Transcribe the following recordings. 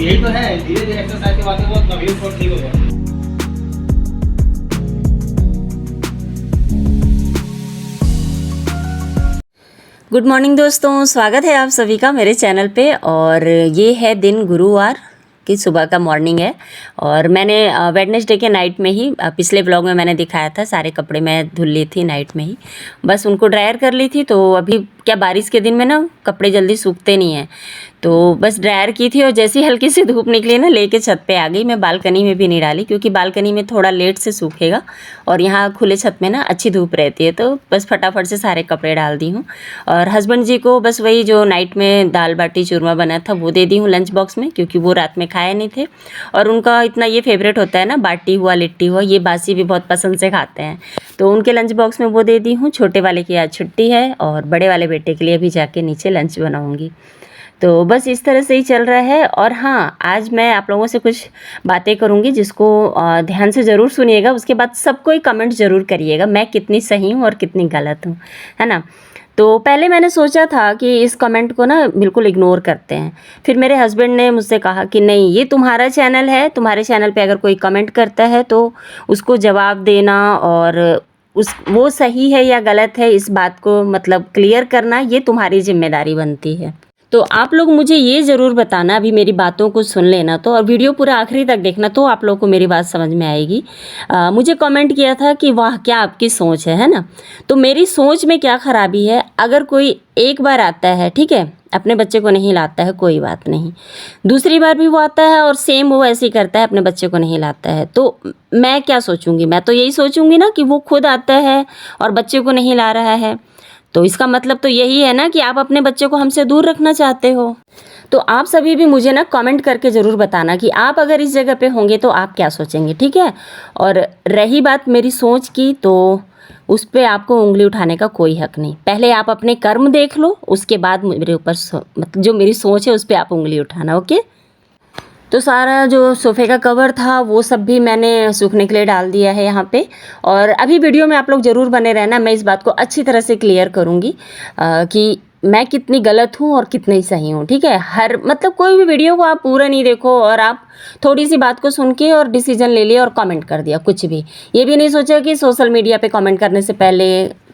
यही तो है, धीरे धीरे एक्सरसाइज के बाद बहुत तबीयत बहुत ठीक होगा। गुड मॉर्निंग दोस्तों, स्वागत है आप सभी का मेरे चैनल पे। और ये है दिन गुरुवार की सुबह का मॉर्निंग है। और मैंने वेडनेसडे के नाइट में ही पिछले व्लॉग में मैंने दिखाया था, सारे कपड़े मैं धुल ली थी नाइट में ही, बस उनको ड्रायर कर ली थी। तो अभी क्या बारिश के दिन में ना कपड़े जल्दी सूखते नहीं हैं, तो बस ड्रायर की थी और जैसी ही हल्की सी धूप निकली ना लेके छत पे आ गई। मैं बालकनी में भी नहीं डाली क्योंकि बालकनी में थोड़ा लेट से सूखेगा और यहाँ खुले छत में ना अच्छी धूप रहती है, तो बस फटाफट से सारे कपड़े डाल दी हूँ। और हस्बैंड जी को बस वही जो नाइट में दाल बाटी चूरमा बना था वो दे दी हूँ लंच बॉक्स में, क्योंकि वो रात में खाए नहीं थे। और उनका इतना ये फेवरेट होता है ना, बाटी हुआ लिट्टी हुआ, ये बासी भी बहुत पसंद से खाते हैं, तो उनके लंच बॉक्स में वो दे दी हूँ। छोटे वाले की आज छुट्टी है और बड़े वाले बेटे के लिए भी जाके नीचे लंच बनाऊँगी। तो बस इस तरह से ही चल रहा है। और हाँ, आज मैं आप लोगों से कुछ बातें करूँगी जिसको ध्यान से ज़रूर सुनिएगा, उसके बाद सबको ही कमेंट ज़रूर करिएगा मैं कितनी सही हूँ और कितनी गलत हूँ, है ना। तो पहले मैंने सोचा था कि इस कमेंट को ना बिल्कुल इग्नोर करते हैं, फिर मेरे हस्बैंड ने मुझसे कहा कि नहीं, ये तुम्हारा चैनल है, तुम्हारे चैनल पे अगर कोई कमेंट करता है तो उसको जवाब देना और वो सही है या गलत है इस बात को मतलब क्लियर करना, ये तुम्हारी जिम्मेदारी बनती है। तो आप लोग मुझे ये ज़रूर बताना, अभी मेरी बातों को सुन लेना तो, और वीडियो पूरा आखिरी तक देखना तो आप लोगों को मेरी बात समझ में आएगी। मुझे कमेंट किया था कि वाह क्या आपकी सोच है ना। तो मेरी सोच में क्या ख़राबी है, अगर कोई एक बार आता है, ठीक है, अपने बच्चे को नहीं लाता है कोई बात नहीं, दूसरी बार भी वो आता है और सेम वो ऐसे ही करता है, अपने बच्चे को नहीं लाता है, तो मैं क्या सोचूंगी, मैं तो यही सोचूंगी ना कि वो खुद आता है और बच्चे को नहीं ला रहा है, तो इसका मतलब तो यही है ना कि आप अपने बच्चे को हमसे दूर रखना चाहते हो। तो आप सभी भी मुझे ना कमेंट करके ज़रूर बताना कि आप अगर इस जगह पे होंगे तो आप क्या सोचेंगे, ठीक है। और रही बात मेरी सोच की, तो उस पर आपको उंगली उठाने का कोई हक नहीं। पहले आप अपने कर्म देख लो, उसके बाद मेरे ऊपर मतलब जो मेरी सोच है उस पर आप उंगली उठाना, ओके। तो सारा जो सोफ़े का कवर था वो सब भी मैंने सूखने के लिए डाल दिया है यहाँ पे। और अभी वीडियो में आप लोग ज़रूर बने रहना, मैं इस बात को अच्छी तरह से क्लियर करूँगी कि मैं कितनी गलत हूँ और कितनी सही हूँ, ठीक है। हर मतलब कोई भी वीडियो को आप पूरा नहीं देखो और आप थोड़ी सी बात को सुन के और डिसीजन ले लिया और कमेंट कर दिया कुछ भी, ये भी नहीं सोचा कि सोशल मीडिया पे कमेंट करने से पहले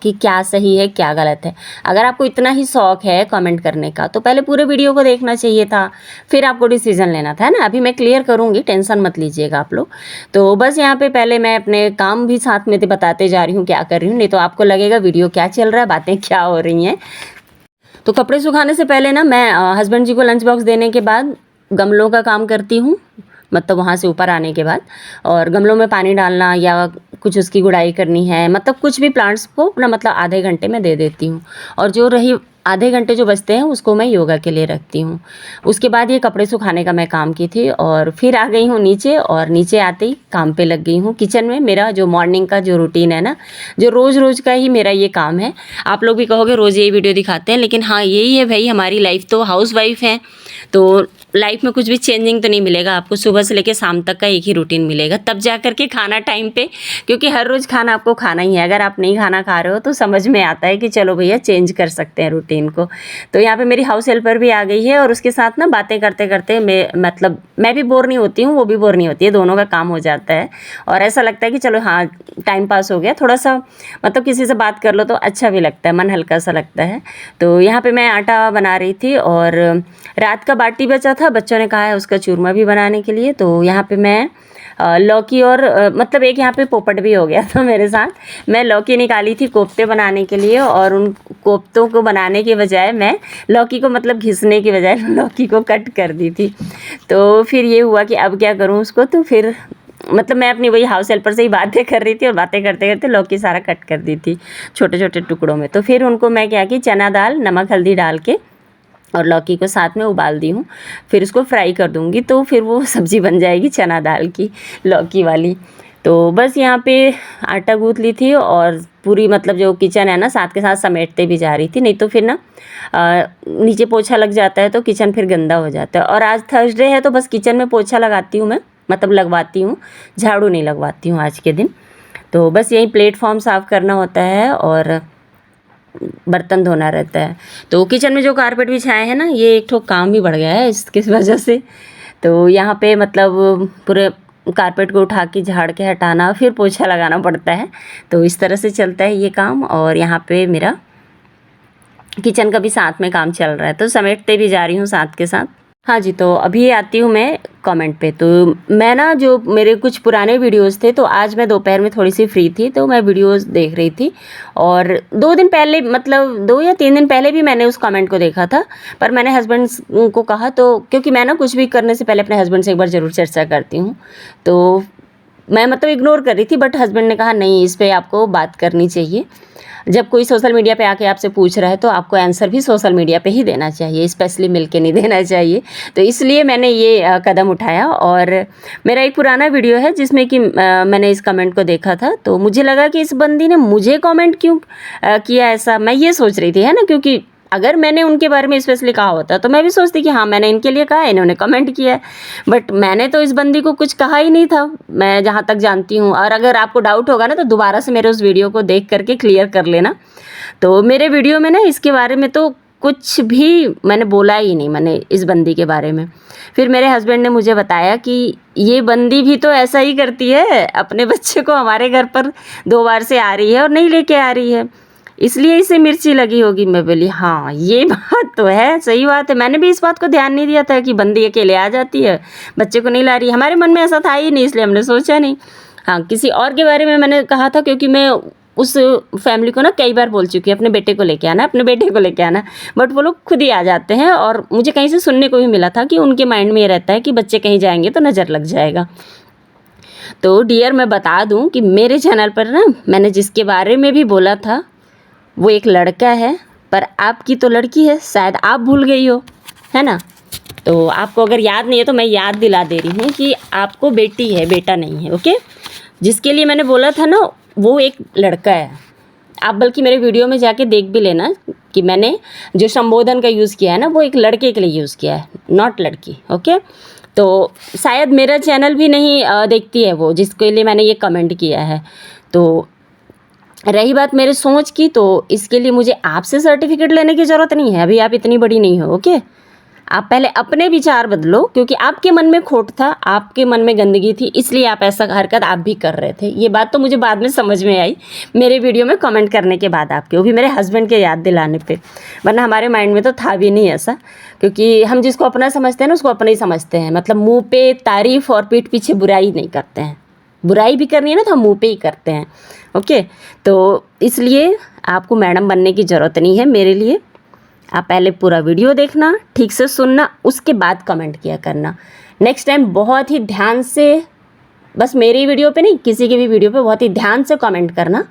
कि क्या सही है क्या गलत है। अगर आपको इतना ही शौक है कमेंट करने का तो पहले पूरे वीडियो को देखना चाहिए था, फिर आपको डिसीजन लेना था, है ना। अभी मैं क्लियर करूँगी, टेंशन मत लीजिएगा आप लोग। तो बस यहाँ पे पहले मैं अपने काम भी साथ में बताते जा रही हूँ क्या कर रही हूँ, नहीं तो आपको लगेगा वीडियो क्या चल रहा है, बातें क्या हो रही हैं। तो कपड़े सुखाने से पहले ना मैं हस्बैंड जी को लंच बॉक्स देने के बाद गमलों का काम करती हूँ, मतलब वहाँ से ऊपर आने के बाद, और गमलों में पानी डालना या कुछ उसकी गुड़ाई करनी है, मतलब कुछ भी प्लांट्स को ना मतलब आधे घंटे में दे देती हूँ। और जो रही आधे घंटे जो बचते हैं उसको मैं योगा के लिए रखती हूँ। उसके बाद ये कपड़े सुखाने का मैं काम की थी और फिर आ गई हूँ नीचे, और नीचे आते ही काम पे लग गई हूँ किचन में। मेरा जो मॉर्निंग का जो रूटीन है ना, जो रोज़ रोज़ का ही मेरा ये काम है। आप लोग भी कहोगे रोज़ यही वीडियो दिखाते हैं, लेकिन हाँ यही है भाई, हमारी लाइफ तो हाउस वाइफ है, तो लाइफ में कुछ भी चेंजिंग तो नहीं मिलेगा आपको। सुबह से लेकर शाम तक का एक ही रूटीन मिलेगा, तब जा कर के खाना टाइम पे, क्योंकि हर रोज़ खाना आपको खाना ही है। अगर आप नहीं खाना खा रहे हो तो समझ में आता है कि चलो भैया चेंज कर सकते हैं रूटीन को। तो यहाँ पे मेरी हाउस हेल्पर भी आ गई है और उसके साथ ना बातें करते करते मैं भी बोर नहीं होती हूँ, वो भी बोर नहीं होती है, दोनों का काम हो जाता है। और ऐसा लगता है कि चलो हाँ टाइम पास हो गया, थोड़ा सा मतलब किसी से बात कर लो तो अच्छा भी लगता है, मन हल्का सा लगता है। तो यहाँ पे मैं आटा बना रही थी और रात का बाटी बचा था, बच्चों ने कहा है उसका चूरमा भी बनाने के लिए। तो यहाँ पे मैं लौकी और मतलब एक यहाँ पे पोपट भी हो गया था मेरे साथ, मैं लौकी निकाली थी कोफ्ते बनाने के लिए, और उन कोफ्तों को बनाने के बजाय मैं लौकी को मतलब घिसने के बजाय लौकी को कट कर दी थी। तो फिर ये हुआ कि अब क्या करूँ उसको, तो फिर मतलब मैं अपनी वही हाउस हेल्पर से ही बातें कर रही थी और बातें करते करते लौकी सारा कट कर दी थी छोटे छोटे टुकड़ों में। तो फिर उनको मैं क्या कि चना दाल नमक हल्दी डाल के और लौकी को साथ में उबाल दी हूँ, फिर उसको फ्राई कर दूँगी, तो फिर वो सब्ज़ी बन जाएगी चना दाल की लौकी वाली। तो बस यहाँ पे आटा गूँथ ली थी और पूरी मतलब जो किचन है ना साथ के साथ समेटते भी जा रही थी, नहीं तो फिर ना नीचे पोछा लग जाता है तो किचन फिर गंदा हो जाता है। और आज थर्सडे है तो बस किचन में पोछा लगाती हूँ मैं, मतलब लगवाती हूँ, झाड़ू नहीं लगवाती हूँ आज के दिन। तो बस यही प्लेटफॉर्म साफ़ करना होता है और बर्तन धोना रहता है। तो किचन में जो कारपेट बिछाए हैं ना, ये एक ठो काम भी बढ़ गया है इसकी वजह से। तो यहाँ पे मतलब पूरे कारपेट को उठा के झाड़ के हटाना, फिर पोछा लगाना पड़ता है। तो इस तरह से चलता है ये काम। और यहाँ पे मेरा किचन का भी साथ में काम चल रहा है, तो समेटते भी जा रही हूँ साथ के साथ। हाँ जी, तो अभी आती हूँ मैं कमेंट पे। तो मैं ना जो मेरे कुछ पुराने वीडियोस थे, तो आज मैं दोपहर में थोड़ी सी फ्री थी, तो मैं वीडियोस देख रही थी। और 2 दिन पहले, मतलब 2 या 3 दिन पहले भी मैंने उस कमेंट को देखा था, पर मैंने हस्बैंड को कहा, तो क्योंकि मैं ना कुछ भी करने से पहले अपने हस्बैंड से एक बार ज़रूर चर्चा करती हूँ, तो मैं मतलब इग्नोर कर रही थी, बट हस्बैंड ने कहा नहीं, इस पर आपको बात करनी चाहिए। जब कोई सोशल मीडिया पे आके आपसे पूछ रहा है तो आपको आंसर भी सोशल मीडिया पे ही देना चाहिए, स्पेशली मिल के नहीं देना चाहिए। तो इसलिए मैंने ये कदम उठाया। और मेरा एक पुराना वीडियो है जिसमें कि मैंने इस कमेंट को देखा था, तो मुझे लगा कि इस बंदी ने मुझे कमेंट क्यों किया ऐसा, मैं ये सोच रही थी, है ना, क्योंकि अगर मैंने उनके बारे में स्पेशली कहा होता तो मैं भी सोचती कि हाँ, मैंने इनके लिए कहा है, इन्होंने कमेंट किया है। बट मैंने तो इस बंदी को कुछ कहा ही नहीं था, मैं जहाँ तक जानती हूँ। और अगर आपको डाउट होगा ना, तो दोबारा से मेरे उस वीडियो को देख करके क्लियर कर लेना। तो मेरे वीडियो में ना इसके बारे में तो कुछ भी मैंने बोला ही नहीं, मैंने इस बंदी के बारे में। फिर मेरे हस्बैंड ने मुझे बताया कि ये बंदी भी तो ऐसा ही करती है, अपने बच्चे को हमारे घर पर 2 बार से आ रही है और नहीं लेके आ रही है, इसलिए इसे मिर्ची लगी होगी। मैं बोली हाँ, ये बात तो है, सही बात है। मैंने भी इस बात को ध्यान नहीं दिया था कि बंदी अकेले आ जाती है, बच्चे को नहीं ला रही। हमारे मन में ऐसा था ही नहीं, इसलिए हमने सोचा नहीं। हाँ, किसी और के बारे में मैंने कहा था, क्योंकि मैं उस फैमिली को ना कई बार बोल चुकी हूँ अपने बेटे को लेके आना, अपने बेटे को लेके आना, बट वो लोग खुद ही आ जाते हैं। और मुझे कहीं से सुनने को भी मिला था कि उनके माइंड में ये रहता है कि बच्चे कहीं जाएंगे तो नज़र लग जाएगा। तो डियर, मैं बता दूं कि मेरे चैनल पर ना मैंने जिसके बारे में भी बोला था वो एक लड़का है, पर आपकी तो लड़की है, शायद आप भूल गई हो, है ना। तो आपको अगर याद नहीं है तो मैं याद दिला दे रही हूँ कि आपको बेटी है, बेटा नहीं है, ओके। जिसके लिए मैंने बोला था ना, वो एक लड़का है। आप बल्कि मेरे वीडियो में जाके देख भी लेना कि मैंने जो संबोधन का यूज़ किया है ना, वो एक लड़के के लिए यूज़ किया है, नॉट लड़की, ओके। तो शायद मेरा चैनल भी नहीं देखती है वो, जिसके लिए मैंने ये कमेंट किया है। तो रही बात मेरे सोच की, तो इसके लिए मुझे आपसे सर्टिफिकेट लेने की ज़रूरत नहीं है, अभी आप इतनी बड़ी नहीं हो, ओके। आप पहले अपने विचार बदलो, क्योंकि आपके मन में खोट था, आपके मन में गंदगी थी, इसलिए आप ऐसा हरकत आप भी कर रहे थे। ये बात तो मुझे बाद में समझ में आई, मेरे वीडियो में कमेंट करने के बाद आपके, वो भी मेरे हस्बैंड के याद दिलाने पे, वरना हमारे माइंड में तो था भी नहीं ऐसा। क्योंकि हम जिसको अपना समझते हैं ना, उसको अपना ही समझते हैं, मतलब मुँह पे तारीफ़ और पीठ पीछे बुराई नहीं करते हैं। बुराई भी करनी है ना तो हम मुँह पे ही करते हैं, ओके। तो इसलिए आपको मैडम बनने की ज़रूरत नहीं है मेरे लिए। आप पहले पूरा वीडियो देखना, ठीक से सुनना, उसके बाद कमेंट किया करना। नेक्स्ट टाइम बहुत ही ध्यान से, बस मेरी वीडियो पे नहीं, किसी की भी वीडियो पे बहुत ही ध्यान से कमेंट करना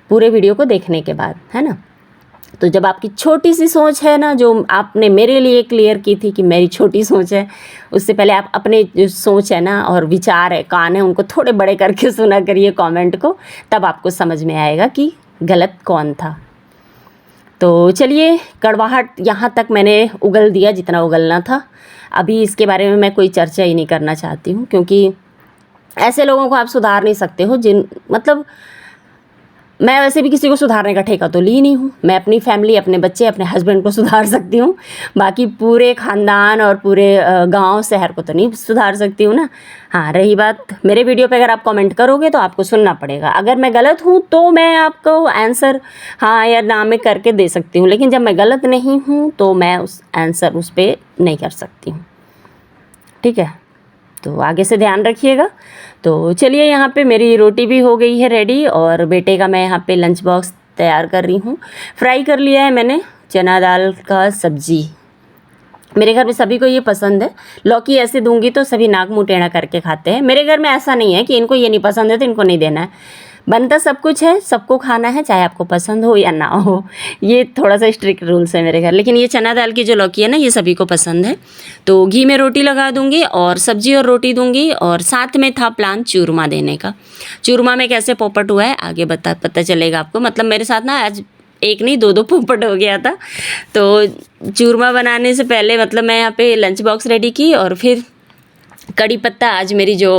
पूरे वीडियो को देखने के बाद, है ना। तो जब आपकी छोटी सी सोच है ना, जो आपने मेरे लिए क्लियर की थी कि मेरी छोटी सोच है, उससे पहले आप अपने जो सोच है ना और विचार है, कान है, उनको थोड़े बड़े करके सुना करिए कमेंट को, तब आपको समझ में आएगा कि गलत कौन था। तो चलिए, कड़वाहट यहाँ तक मैंने उगल दिया जितना उगलना था। अभी इसके बारे में मैं कोई चर्चा ही नहीं करना चाहती हूँ, क्योंकि ऐसे लोगों को आप सुधार नहीं सकते हो, मतलब मैं वैसे भी किसी को सुधारने का ठेका तो ली नहीं हूँ। मैं अपनी फैमिली, अपने बच्चे, अपने हस्बैंड को सुधार सकती हूँ, बाकी पूरे ख़ानदान और पूरे गांव शहर को तो नहीं सुधार सकती हूँ ना। हाँ, रही बात मेरे वीडियो पे, अगर आप कमेंट करोगे तो आपको सुनना पड़ेगा। अगर मैं गलत हूँ तो मैं आपको आंसर हाँ या ना में करके दे सकती हूँ, लेकिन जब मैं गलत नहीं हूँ तो मैं उस आंसर उस पर नहीं कर सकती हूँ, ठीक है। तो आगे से ध्यान रखिएगा। तो चलिए, यहाँ पे मेरी रोटी भी हो गई है रेडी, और बेटे का मैं यहाँ पे लंच बॉक्स तैयार कर रही हूँ। फ्राई कर लिया है मैंने चना दाल का सब्जी। मेरे घर में सभी को ये पसंद है। लौकी ऐसे दूंगी तो सभी नाक मुँह टेढ़ा करके खाते हैं। मेरे घर में ऐसा नहीं है कि इनको ये नहीं पसंद है तो इनको नहीं देना है। बनता सब कुछ है, सबको खाना है, चाहे आपको पसंद हो या ना हो। ये थोड़ा सा स्ट्रिक्ट रूल्स है मेरे घर। लेकिन ये चना दाल की जो लौकी है ना, ये सभी को पसंद है। तो घी में रोटी लगा दूंगी और सब्जी और रोटी दूंगी, और साथ में था प्लान चूरमा देने का। चूरमा में कैसे पोपट हुआ है आगे पता चलेगा आपको। मतलब मेरे साथ ना आज एक नहीं 2 पोपट हो गया था। तो चूरमा बनाने से पहले मतलब मैं यहाँ पे लंच बॉक्स रेडी की, और फिर कड़ी पत्ता आज मेरी जो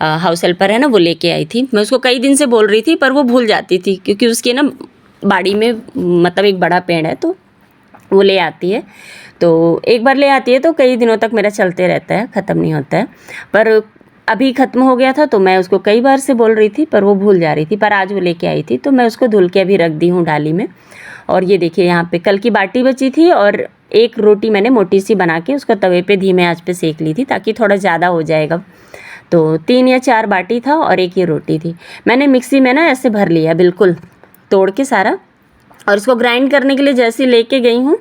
हाउस हेल्पर है ना, वो लेके आई थी। मैं उसको कई दिन से बोल रही थी, पर वो भूल जाती थी, क्योंकि उसके ना बाड़ी में मतलब एक बड़ा पेड़ है, तो वो ले आती है। तो एक बार ले आती है तो कई दिनों तक मेरा चलते रहता है, ख़त्म नहीं होता है। पर अभी ख़त्म हो गया था तो मैं उसको कई बार से बोल रही थी पर वो भूल जा रही थी, पर आज वो लेके आई थी तो मैं उसको धुल के अभी रख दी हूँ डाली में। और ये देखिए यहाँ पे कल की बाटी बची थी और एक रोटी मैंने मोटी सी बना के उसको तवे पे धीमे आंच पे सेक ली थी ताकि थोड़ा ज़्यादा हो जाएगा। तो 3 या 4 बाटी था और एक ये रोटी थी। मैंने मिक्सी में ना ऐसे भर लिया बिल्कुल तोड़ के सारा, और इसको ग्राइंड करने के लिए जैसे लेके गई हूँ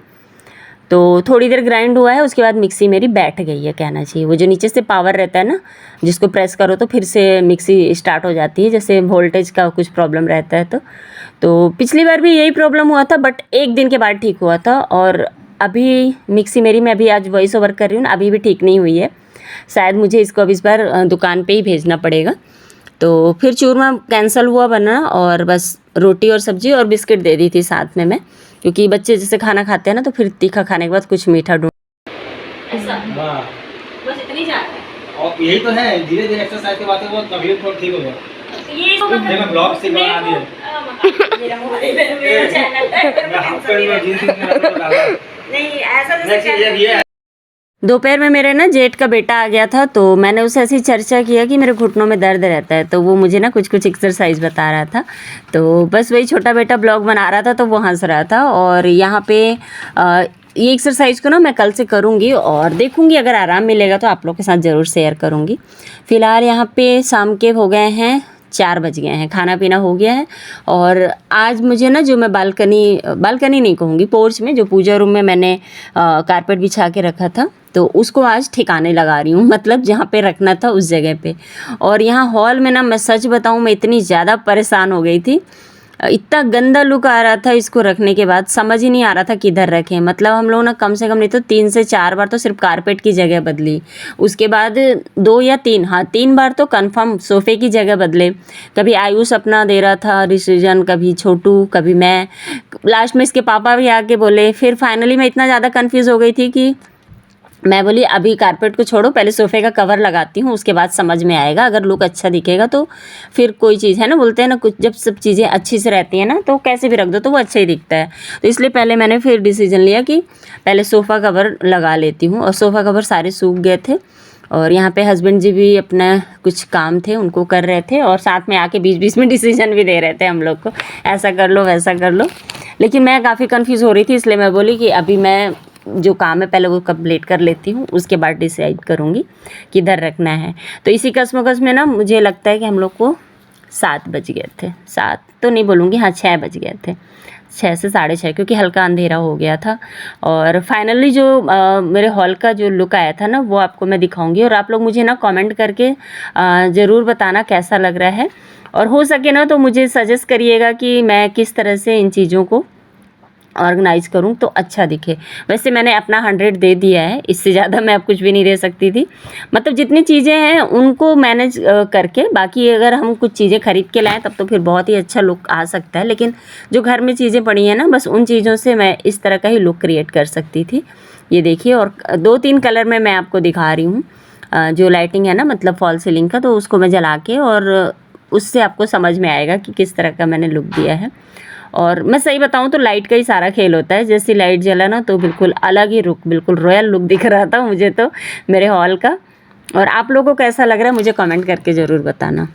तो थोड़ी देर ग्राइंड हुआ है, उसके बाद मिक्सी मेरी बैठ गई है कहना चाहिए। वो जो नीचे से पावर रहता है ना, जिसको प्रेस करो तो फिर से मिक्सी स्टार्ट हो जाती है, जैसे वोल्टेज का कुछ प्रॉब्लम रहता है। तो पिछली बार भी यही प्रॉब्लम हुआ था, बट एक दिन के बाद ठीक हुआ था। और अभी मिक्सी मेरी, मैं अभी आज वॉइस ओवर कर रही हूँ ना, अभी भी ठीक नहीं हुई है। शायद मुझे इसको अब इस बार दुकान पे ही भेजना पड़ेगा। तो फिर चूरमा कैंसिल हुआ बनना, और बस रोटी और सब्जी और बिस्किट दे दी थी साथ में मैं, क्योंकि बच्चे जैसे खाना खाते हैं ना तो फिर तीखा खाने के बाद कुछ मीठा ढूंढ ऐसा। वाह, बस इतनी जात है। और यही तो है, धीरे धीरे एक्सरसाइज के बाद वो तबीयत थोड़ा ठीक हो गया। ये तो मतलब मैं ब्लॉग से बना दिया। मेरा मोबाइल है, मेरा चैनल है। मैं हाफ पैंट में जींस में रहता तो डाला। नहीं ऐसा नेक्स्ट चीज ये है। दोपहर में मेरे ना जेठ का बेटा आ गया था तो मैंने उससे ऐसी चर्चा किया कि मेरे घुटनों में दर्द रहता है, तो वो मुझे ना कुछ कुछ एक्सरसाइज बता रहा था। तो बस वही छोटा बेटा ब्लॉग बना रहा था तो वो हंस रहा था। और यहाँ पे ये एक्सरसाइज को ना मैं कल से करूँगी और देखूँगी अगर आराम मिलेगा तो आप लोग के साथ ज़रूर शेयर करूँगी। फ़िलहाल यहाँ पे शाम के हो गए हैं 4 बज गए हैं, खाना पीना हो गया है। और आज मुझे ना जो मैं बालकनी नहीं कहूँगी, पोर्च में जो पूजा रूम में मैंने कारपेट बिछा के रखा था तो उसको आज ठिकाने लगा रही हूँ, मतलब जहाँ पे रखना था उस जगह पे। और यहाँ हॉल में ना मैं सच बताऊँ, मैं इतनी ज़्यादा परेशान हो गई थी, इतना गंदा लुक आ रहा था इसको रखने के बाद, समझ ही नहीं आ रहा था किधर रखें। मतलब हम लोग ना कम से कम नहीं तो 3 से 4 बार तो सिर्फ कारपेट की जगह बदली, उसके बाद 2 या 3 बार तो कंफर्म सोफ़े की जगह बदले। कभी आयुष अपना दे रहा था डिसीजन, कभी छोटू, कभी मैं, लास्ट में इसके पापा भी आके बोले। फिर फाइनली मैं इतना ज़्यादा कन्फ्यूज़ हो गई थी कि मैं बोली अभी कारपेट को छोड़ो, पहले सोफ़े का कवर लगाती हूँ, उसके बाद समझ में आएगा। अगर लुक अच्छा दिखेगा तो फिर कोई चीज़ है ना, बोलते हैं ना कुछ, जब सब चीज़ें अच्छी से रहती हैं ना तो कैसे भी रख दो तो वो अच्छा ही दिखता है। तो इसलिए पहले मैंने फिर डिसीजन लिया कि पहले सोफ़ा कवर लगा लेती हूँ। और सोफ़ा कवर सारे सूख गए थे और यहाँ पे हस्बैंड जी भी अपना कुछ काम थे उनको कर रहे थे, और साथ में आके बीच बीच में डिसीजन भी दे रहे थे हम लोग को, ऐसा कर लो वैसा कर लो। लेकिन मैं काफ़ी कन्फ्यूज़ हो रही थी, इसलिए मैं बोली कि अभी मैं जो काम है पहले वो कंप्लीट कर लेती हूँ, उसके बाद डिसाइड करूँगी किधर रखना है। तो इसी कसमकस में ना मुझे लगता है कि हम लोग को 7 बज गए थे, 7 तो नहीं बोलूँगी, हाँ 6 बज गए थे, 6 से 6:30, क्योंकि हल्का अंधेरा हो गया था। और फाइनली जो मेरे हॉल का जो लुक आया था ना वो आपको मैं दिखाऊंगी, और आप लोग मुझे ना कमेंट करके ज़रूर बताना कैसा लग रहा है। और हो सके ना तो मुझे सजेस्ट करिएगा कि मैं किस तरह से इन चीज़ों को ऑर्गेनाइज़ करूँ तो अच्छा दिखे। वैसे मैंने अपना 100 दे दिया है, इससे ज़्यादा मैं अब कुछ भी नहीं दे सकती थी। मतलब जितनी चीज़ें हैं उनको मैनेज करके, बाकी अगर हम कुछ चीज़ें ख़रीद के लाएँ तब तो फिर बहुत ही अच्छा लुक आ सकता है, लेकिन जो घर में चीज़ें पड़ी हैं ना बस उन चीज़ों से मैं इस तरह का ही लुक क्रिएट कर सकती थी। ये देखिए, और 2-3 कलर में मैं आपको दिखा रही हूँ। जो लाइटिंग है ना, मतलब फॉल सीलिंग का, तो उसको मैं जला के, और उससे आपको समझ में आएगा कि किस तरह का मैंने लुक दिया है। और मैं सही बताऊं तो लाइट का ही सारा खेल होता है, जैसे लाइट जला ना तो बिल्कुल अलग ही लुक, बिल्कुल रॉयल लुक दिख रहा था मुझे तो मेरे हॉल का। और आप लोगों को कैसा लग रहा है मुझे कमेंट करके ज़रूर बताना।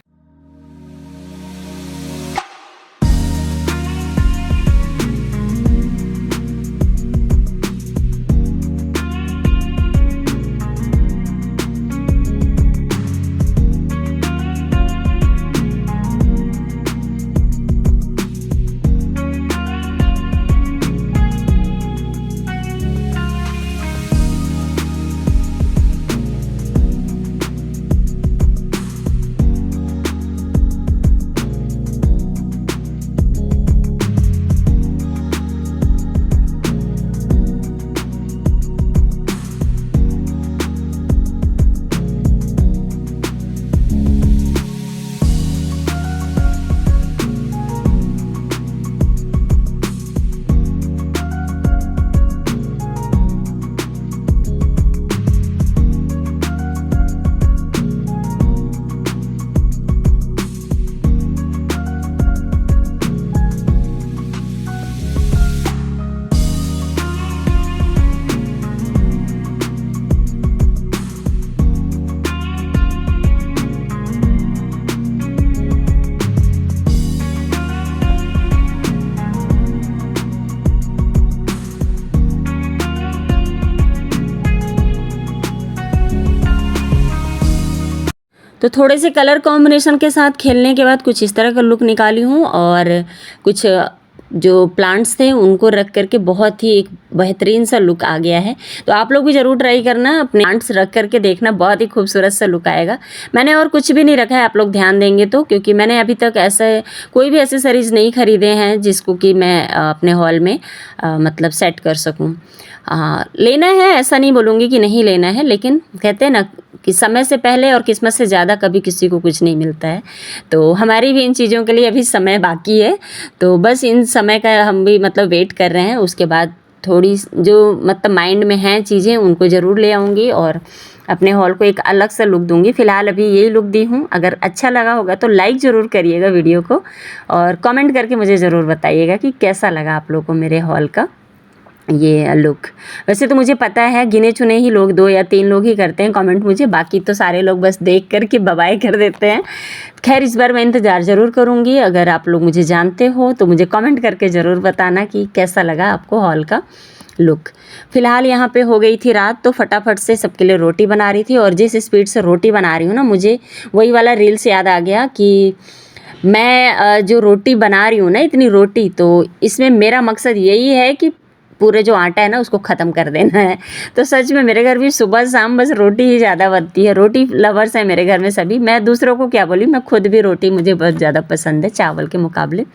तो थोड़े से कलर कॉम्बिनेशन के साथ खेलने के बाद कुछ इस तरह का लुक निकाली हूँ और कुछ जो प्लांट्स थे उनको रख करके बहुत ही एक बेहतरीन सा लुक आ गया है। तो आप लोग भी ज़रूर ट्राई करना, अपने प्लांट्स रख करके देखना, बहुत ही खूबसूरत सा लुक आएगा। मैंने और कुछ भी नहीं रखा है, आप लोग ध्यान देंगे तो, क्योंकि मैंने अभी तक ऐसे कोई भी एक्सेसरीज़ नहीं खरीदे हैं जिसको कि मैं अपने हॉल में मतलब सेट कर सकूं। लेना है ऐसा नहीं बोलूँगी कि नहीं लेना है, लेकिन कहते हैं ना कि समय से पहले और किस्मत से ज़्यादा कभी किसी को कुछ नहीं मिलता है। तो हमारी भी इन चीज़ों के लिए अभी समय बाकी है, तो बस इन समय का हम भी मतलब वेट कर रहे हैं। उसके बाद थोड़ी जो मतलब माइंड में हैं चीज़ें उनको ज़रूर ले आऊँगी और अपने हॉल को एक अलग सा लुक दूँगी। फ़िलहाल अभी यही लुक दी हूँ। अगर अच्छा लगा होगा तो लाइक ज़रूर करिएगा वीडियो को और कमेंट करके मुझे ज़रूर बताइएगा कि कैसा लगा आप लोगों को मेरे हॉल का ये लुक। वैसे तो मुझे पता है गिने चुने ही लोग 2 या 3 लोग ही करते हैं कमेंट मुझे, बाकी तो सारे लोग बस देख कर के बाय कर देते हैं। खैर इस बार मैं इंतज़ार ज़रूर करूँगी। अगर आप लोग मुझे जानते हो तो मुझे कमेंट करके ज़रूर बताना कि कैसा लगा आपको हॉल का लुक। फ़िलहाल यहाँ पे हो गई थी रात, तो फटाफट से सबके लिए रोटी बना रही थी और जिस स्पीड से रोटी बना रही हूँ ना, मुझे वही वाला रील्स याद आ गया कि मैं जो रोटी बना रही हूँ ना, इतनी रोटी, तो इसमें मेरा मकसद यही है कि पूरे जो आटा है ना उसको ख़त्म कर देना है। तो सच में मेरे घर भी सुबह शाम बस रोटी ही ज़्यादा बनती है। रोटी लवर्स हैं मेरे घर में सभी, मैं दूसरों को क्या बोली, मैं खुद भी रोटी मुझे बहुत ज़्यादा पसंद है चावल के मुकाबले।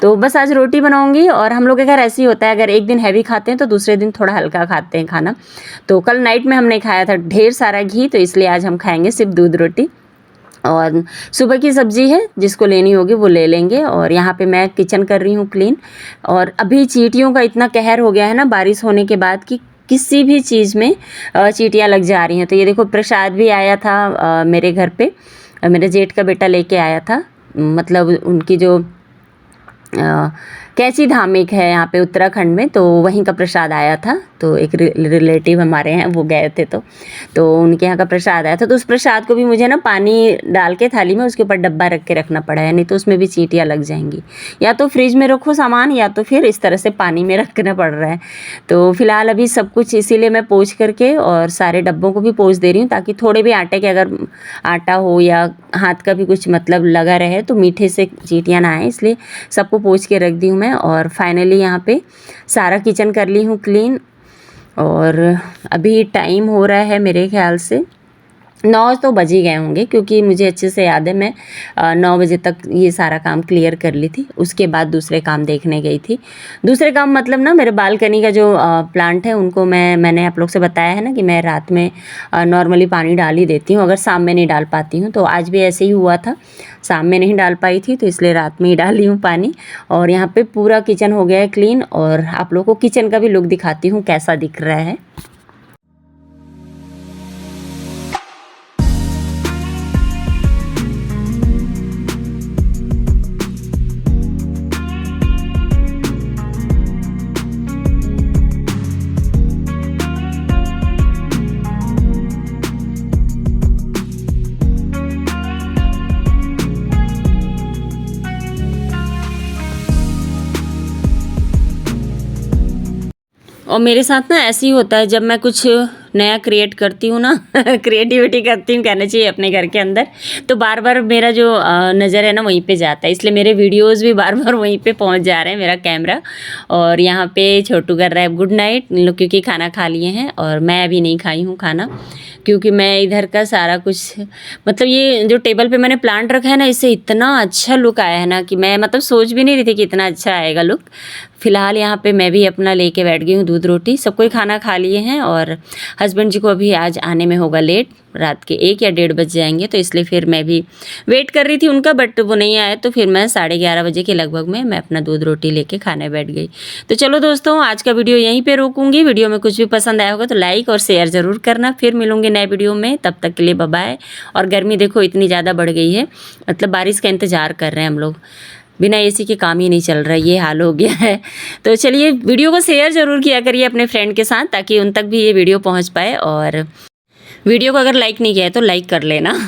तो बस आज रोटी बनाऊंगी और हम लोग के घर ऐसे ही होता है, अगर एक दिन हैवी खाते हैं तो दूसरे दिन थोड़ा हल्का खाते हैं खाना। तो कल नाइट में हमने खाया था ढेर सारा घी, तो इसलिए आज हम खाएँगे सिर्फ दूध रोटी। और सुबह की सब्ज़ी है, जिसको लेनी होगी वो ले लेंगे। और यहाँ पे मैं किचन कर रही हूँ क्लीन। और अभी चींटियों का इतना कहर हो गया है ना बारिश होने के बाद कि किसी भी चीज़ में चींटियाँ लग जा रही हैं। तो ये देखो प्रसाद भी आया था मेरे घर पे, मेरे जेठ का बेटा लेके आया था, मतलब उनकी जो कैची धाम एक है यहाँ पे उत्तराखंड में, तो वहीं का प्रसाद आया था। तो एक रिलेटिव हमारे हैं वो गए थे, तो उनके यहाँ का प्रसाद आया था। तो उस प्रसाद को भी मुझे ना पानी डाल के थाली में उसके ऊपर डब्बा रख के रखना पड़ा है, नहीं तो उसमें भी चींटियाँ लग जाएंगी। या तो फ्रिज में रखो सामान या तो फिर इस तरह से पानी में रखना पड़ रहा है। तो फिलहाल अभी सब कुछ इसीलिए मैं पोंछ करके और सारे डब्बों को भी पोंछ दे रही हूँ, ताकि थोड़े भी आटे के अगर आटा हो या हाथ का भी कुछ मतलब लगा रहे तो मीठे से चींटियाँ ना आए, इसलिए सबको पोंछ के रख दी हूँ मैं। और फाइनली यहाँ पे सारा किचन कर ली हूँ क्लीन। और अभी टाइम हो रहा है मेरे ख्याल से 9 तो बज ही गए होंगे, क्योंकि मुझे अच्छे से याद है मैं 9 बजे तक ये सारा काम क्लियर कर ली थी। उसके बाद दूसरे काम देखने गई थी। दूसरे काम मतलब ना मेरे बालकनी का जो प्लांट है उनको मैंने आप लोग से बताया है ना कि मैं रात में नॉर्मली पानी डाल ही देती हूँ, अगर शाम में नहीं डाल पाती हूँ। तो आज भी ऐसे ही हुआ था, शाम में नहीं डाल पाई थी तो इसलिए रात में ही डाली हूँ पानी। और यहाँ पे पूरा किचन हो गया है क्लीन, और आप लोगों को किचन का भी लुक दिखाती हूँ कैसा दिख रहा है। और मेरे साथ ना ऐसे ही होता है, जब मैं कुछ नया क्रिएट करती हूँ ना क्रिएटिविटी करती हूँ कहना चाहिए अपने घर के अंदर, तो बार बार मेरा जो नज़र है ना वहीं पे जाता है, इसलिए मेरे वीडियोस भी बार बार वहीं पे पहुँच जा रहे हैं मेरा कैमरा। और यहाँ पे छोटू कर रहा है गुड नाइट, लोग क्योंकि खाना खा लिए हैं और मैं अभी नहीं खाई हूँ खाना, क्योंकि मैं इधर का सारा कुछ मतलब ये जो टेबल पे मैंने प्लांट रखा है ना, इससे इतना अच्छा लुक आया है ना कि मैं मतलब सोच भी नहीं रही थी कि इतना अच्छा आएगा लुक। फ़िलहाल यहाँ पे मैं भी अपना लेके बैठ गई हूँ दूध रोटी। सब कोई खाना खा लिए हैं और हस्बैंड जी को अभी आज आने में होगा लेट, रात के 1 या 1:30 बज जाएंगे, तो इसलिए फिर मैं भी वेट कर रही थी उनका, बट वो नहीं आए, तो फिर मैं 11:30 बजे के लगभग में मैं अपना दूध रोटी लेके खाने बैठ गई। तो चलो दोस्तों, आज का वीडियो यहीं पे रोकूंगी। वीडियो में कुछ भी पसंद आया होगा तो लाइक और शेयर ज़रूर करना। फिर मिलूंगी नए वीडियो में, तब तक के लिए बाय बाय। और गर्मी देखो इतनी ज़्यादा बढ़ गई है, मतलब बारिश का इंतज़ार कर रहे हैं हम लोग, बिना एसी के काम ही नहीं चल रहा है, ये हाल हो गया है। तो चलिए वीडियो को शेयर ज़रूर किया करिए अपने फ्रेंड के साथ, ताकि उन तक भी ये वीडियो पहुंच पाए। और वीडियो को अगर लाइक नहीं किया है तो लाइक कर लेना